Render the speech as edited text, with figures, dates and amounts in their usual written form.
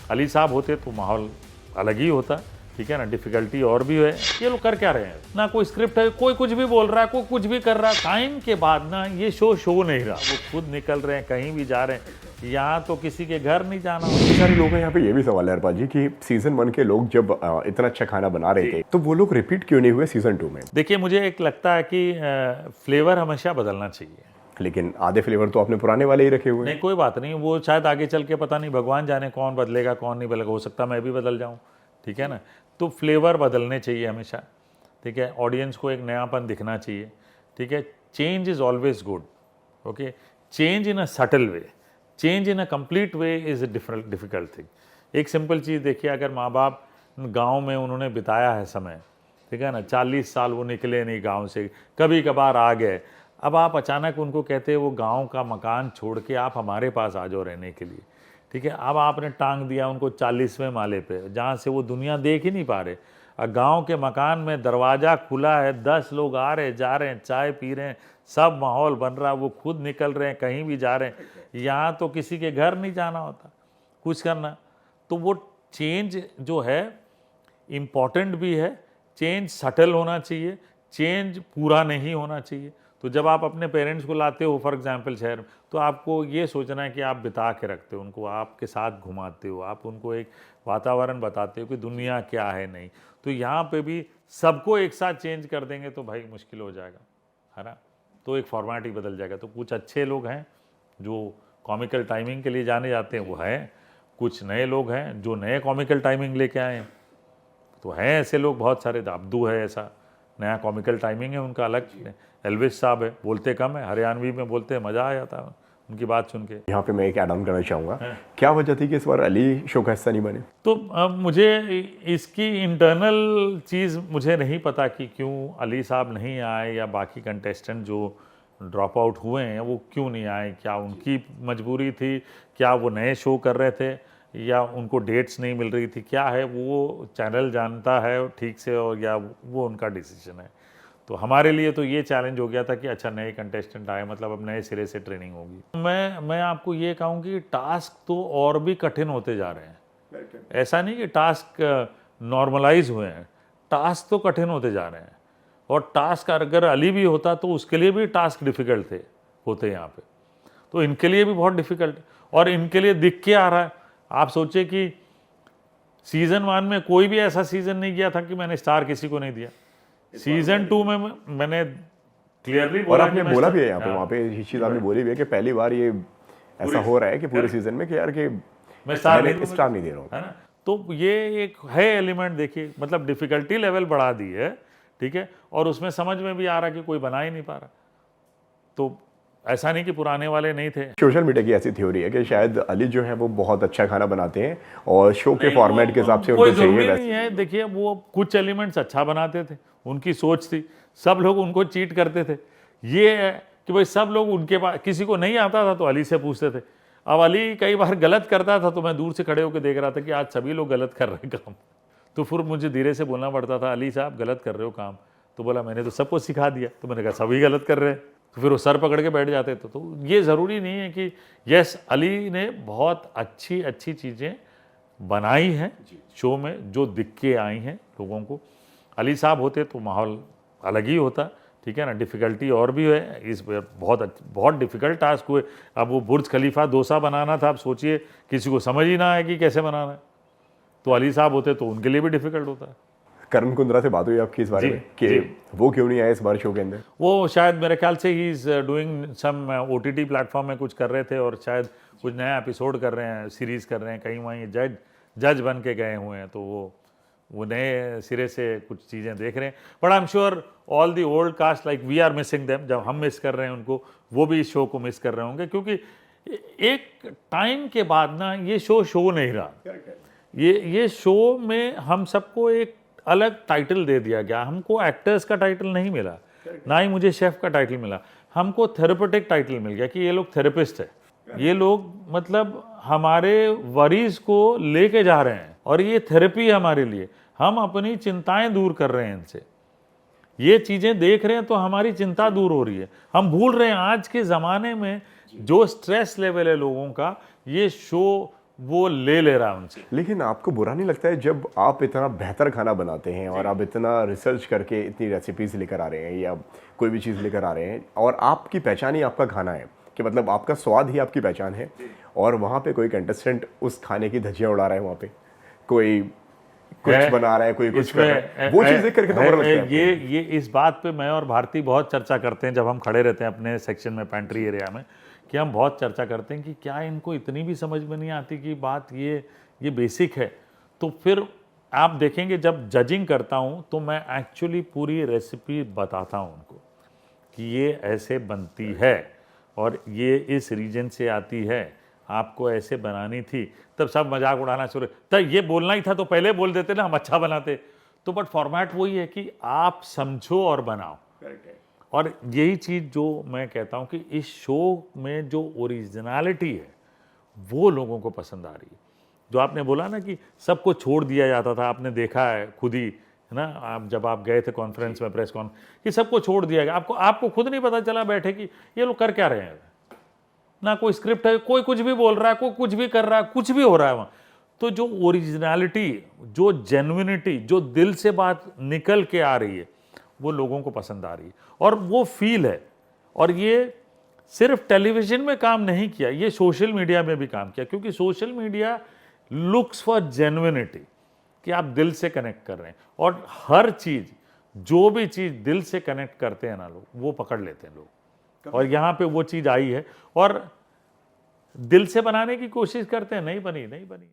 अली साहब होते तो माहौल अलग ही होता, ठीक है ना। डिफिकल्टी और भी है। ये लोग कर क्या रहे हैं ना, कोई स्क्रिप्ट है, कोई कुछ भी बोल रहा है, कोई कुछ भी कर रहा है। टाइम के बाद ना ये शो नहीं रहा, वो खुद निकल रहे हैं, कहीं भी जा रहे हैं। यहाँ तो किसी के घर नहीं जाना। सारे लोग हैं यहाँ पे। ये भी सवाल है हरपाल जी कि सीजन 1 के लोग जब इतना अच्छा खाना बना रहे थे तो वो लोग रिपीट क्यों नहीं हुए सीजन 2 में? देखिए, मुझे एक लगता है कि फ्लेवर हमेशा बदलना चाहिए। लेकिन आधे फ्लेवर तो आपने पुराने वाले ही रखे हुए हैं। नहीं, कोई बात नहीं, वो शायद आगे चल के पता नहीं, भगवान जाने कौन बदलेगा कौन नहीं बदलेगा। हो सकता है मैं भी बदल जाऊँ, ठीक है ना। तो फ्लेवर बदलने चाहिए हमेशा, ठीक है। ऑडियंस को एक नयापन दिखना चाहिए, ठीक है। Change is always good, okay. Change in a subtle way, change in a complete way is a difficult thing. एक सिंपल चीज़ देखिए, अगर माँ बाप गांव में उन्होंने बिताया है समय, ठीक है ना, 40 साल वो निकले नहीं गांव से, कभी कभार आ गए। अब आप अचानक उनको कहते हैं वो गांव का मकान छोड़ के आप हमारे पास आ जाओ रहने के लिए, ठीक है। अब आपने टांग दिया उनको 40वें माले पे, जहाँ से वो दुनिया देख ही नहीं पा रहे। गांव के मकान में दरवाज़ा खुला है, 10 लोग आ रहे जा रहे हैं, चाय पी रहे हैं, सब माहौल बन रहा है, वो खुद निकल रहे हैं, कहीं भी जा रहे हैं। यहाँ तो किसी के घर नहीं जाना होता कुछ करना। तो वो चेंज जो है इम्पॉर्टेंट भी है, चेंज सटल होना चाहिए, चेंज पूरा नहीं होना चाहिए। तो जब आप अपने पेरेंट्स को लाते हो फॉर एग्जांपल शहर में, तो आपको ये सोचना है कि आप बिता के रखते हो उनको, आपके साथ घुमाते हो, आप उनको एक वातावरण बताते हो कि दुनिया क्या है नहीं। तो यहाँ पे भी सबको एक साथ चेंज कर देंगे तो भाई मुश्किल हो जाएगा, है ना। तो एक फॉर्मेट ही बदल जाएगा। तो कुछ अच्छे लोग हैं जो कॉमिकल टाइमिंग के लिए जाने जाते हैं, वो हैं। कुछ नए लोग हैं जो नए कॉमिकल टाइमिंग लेके आए हैं, तो हैं ऐसे लोग बहुत सारे। अब्दू है, ऐसा नया कॉमिकल टाइमिंग है उनका अलग। एल्विस साहब है, बोलते कम है, हरियाणवी में बोलते हैं, मज़ा आ जाता है उनकी बात सुन के। यहाँ पे मैं एक ऐड ऑन करना चाहूँगा, क्या वजह थी कि इस बार अली शो का हिस्सा नहीं बने? तो अब मुझे इसकी इंटरनल चीज़ मुझे नहीं पता कि क्यों अली साहब नहीं आए, या बाकी कंटेस्टेंट जो ड्रॉप आउट हुए हैं वो क्यों नहीं आए। क्या उनकी मजबूरी थी, क्या वो नए शो कर रहे थे, या उनको डेट्स नहीं मिल रही थी, क्या है वो चैनल जानता है ठीक से, और या वो उनका डिसीजन है। तो हमारे लिए तो ये चैलेंज हो गया था कि अच्छा नए कंटेस्टेंट आए, मतलब अब नए सिरे से ट्रेनिंग होगी। मैं आपको ये कहूँ कि टास्क तो और भी कठिन होते जा रहे हैं। ऐसा नहीं कि टास्क नॉर्मलाइज हुए हैं, टास्क तो कठिन होते जा रहे हैं। और टास्क अगर अली भी होता तो उसके लिए भी टास्क डिफ़िकल्ट होते यहाँ पे। तो इनके लिए भी बहुत डिफ़िकल्ट, और इनके लिए दिख के आ रहा है। आप सोचिए कि सीज़न 1 में कोई भी ऐसा सीज़न नहीं किया था कि मैंने स्टार किसी को नहीं दिया। सीज़न 2 में मैंने क्लियरली बोला, और आपने बोला भी है यहाँ पे, वहाँ पे ये चीज़ आपने बोली भी है कि पहली बार ये ऐसा हो रहा है कि पूरे सीजन में कि यार कि मैं स्टार नहीं दे रहा हूँ, है ना। तो ये एक है एलिमेंट, देखिए, मतलब डिफ़िकल्टी लेवल बढ़ा दी है, ठीक है। और उसमें समझ में भी आ रहा कि कोई बना ही नहीं पा रहा। तो ऐसा नहीं कि पुराने वाले नहीं थे। सोशल मीडिया की ऐसी थ्योरी है कि शायद अली जो है वो बहुत अच्छा खाना बनाते हैं और शो के फॉर्मेट के हिसाब से उनको चाहिए नहीं है। देखिए, वो कुछ एलिमेंट्स अच्छा बनाते थे, उनकी सोच थी, सब लोग उनको चीट करते थे। ये है कि भाई सब लोग उनके पास, किसी को नहीं आता था तो अली से पूछते थे। अब अली कई बार गलत करता था तो मैं दूर से खड़े होकर देख रहा था कि आज सभी लोग गलत कर रहे हैं काम। तो फिर मुझे धीरे से बोलना पड़ता था, अली साहब गलत कर रहे हो काम। तो बोला मैंने तो सबको सिखा दिया। तो मैंने कहा सभी गलत कर रहे हैं। तो फिर वो सर पकड़ के बैठ जाते थे। तो ये ज़रूरी नहीं है कि यस, अली ने बहुत अच्छी अच्छी चीज़ें बनाई हैं शो में, जो दिख के आई हैं लोगों को। अली साहब होते तो माहौल अलग ही होता, ठीक है ना। डिफ़िकल्टी और भी है इस बहुत डिफ़िकल्ट टास्क हुए। अब वो बुर्ज खलीफा डोसा बनाना था, अब सोचिए किसी को समझ ही ना आए कि कैसे बनाना है। तो अली साहब होते तो उनके लिए भी डिफ़िकल्ट होता है। करण कुंद्रा से बात हुई आपकी इस बारे में कि वो क्यों नहीं आए इस बार शो के अंदर? वो शायद मेरे ख्याल से he is doing some OTT platform में कुछ कर रहे थे, और शायद कुछ नया एपिसोड कर रहे हैं, सीरीज़ कर रहे हैं, कहीं वहीं जज बन के गए हुए हैं। तो वो नए सिरे से कुछ चीज़ें देख रहे हैं। But I am sure all the old cast like we are missing them. जब हम मिस कर रहे हैं उनको, वो भी इस शो को मिस कर रहे होंगे, क्योंकि एक टाइम के बाद ना ये शो नहीं रहा। ये शो में हम सबको एक अलग टाइटल दे दिया गया। हमको एक्टर्स का टाइटल नहीं मिला, ना ही मुझे शेफ का टाइटल मिला। हमको थेरेपेटिक टाइटल मिल गया कि ये लोग थेरेपिस्ट है, ये लोग मतलब हमारे वरीज को लेके जा रहे हैं, और ये थेरेपी है हमारे लिए। हम अपनी चिंताएं दूर कर रहे हैं इनसे। ये चीज़ें देख रहे हैं तो हमारी चिंता दूर हो रही है। हम भूल रहे हैं आज के ज़माने में जो स्ट्रेस लेवल है लोगों का, ये शो वो ले रहा है उनसे। लेकिन आपको बुरा नहीं लगता है जब आप इतना बेहतर खाना बनाते हैं और आप इतना रिसर्च करके इतनी रेसिपीज लेकर आ रहे हैं या कोई भी चीज़ लेकर आ रहे हैं और आपकी पहचान ही आपका खाना है, कि मतलब आपका स्वाद ही आपकी पहचान है, और वहाँ पे कोई कंटेस्टेंट उस खाने की धज्जियाँ उड़ा रहा है, वहाँ पे कोई कुछ बना रहा है, कोई कुछ कर रहा है, वो चीज़ देख करके तो बुरा लगता है आपको। ये इस बात पे मैं और भारती बहुत चर्चा करते हैं जब हम खड़े रहते हैं अपने सेक्शन में, पेंट्री एरिया में, कि हम बहुत चर्चा करते हैं कि क्या इनको इतनी भी समझ में नहीं आती कि बात ये बेसिक है। तो फिर आप देखेंगे जब जजिंग करता हूँ तो मैं एक्चुअली पूरी रेसिपी बताता हूँ उनको कि ये ऐसे बनती है और ये इस रीजन से आती है, आपको ऐसे बनानी थी। तब सब मजाक उड़ाना शुरू, तब ये बोलना ही था तो पहले बोल देते ना, हम अच्छा बनाते। तो बट फॉर्मेट वही है कि आप समझो और बनाओ। और यही चीज़ जो मैं कहता हूँ कि इस शो में जो ओरिजिनलिटी है वो लोगों को पसंद आ रही है। जो आपने बोला ना कि सबको छोड़ दिया जाता था, आपने देखा है खुद ही, है ना, आप जब आप गए थे कॉन्फ्रेंस में, प्रेस कॉन्फ्रेंस, कि सबको छोड़ दिया गया। आपको खुद नहीं पता चला बैठे कि ये लोग कर क्या रहे हैं, ना कोई स्क्रिप्ट है, कोई कुछ भी बोल रहा है, कोई कुछ भी कर रहा है, कुछ भी हो रहा है वहाँ। तो जो ओरिजिनलिटी, जो जेन्युइनिटी, जो दिल से बात निकल के आ रही है, वो लोगों को पसंद आ रही है और वो फील है। और ये सिर्फ टेलीविजन में काम नहीं किया, ये सोशल मीडिया में भी काम किया, क्योंकि social media looks for genuinity, कि आप दिल से कनेक्ट कर रहे हैं। और हर चीज़, जो भी चीज़ दिल से कनेक्ट करते हैं ना लोग, वो पकड़ लेते हैं लोग। और यहाँ पे वो चीज़ आई है और दिल से बनाने की कोशिश करते हैं, नहीं बनी।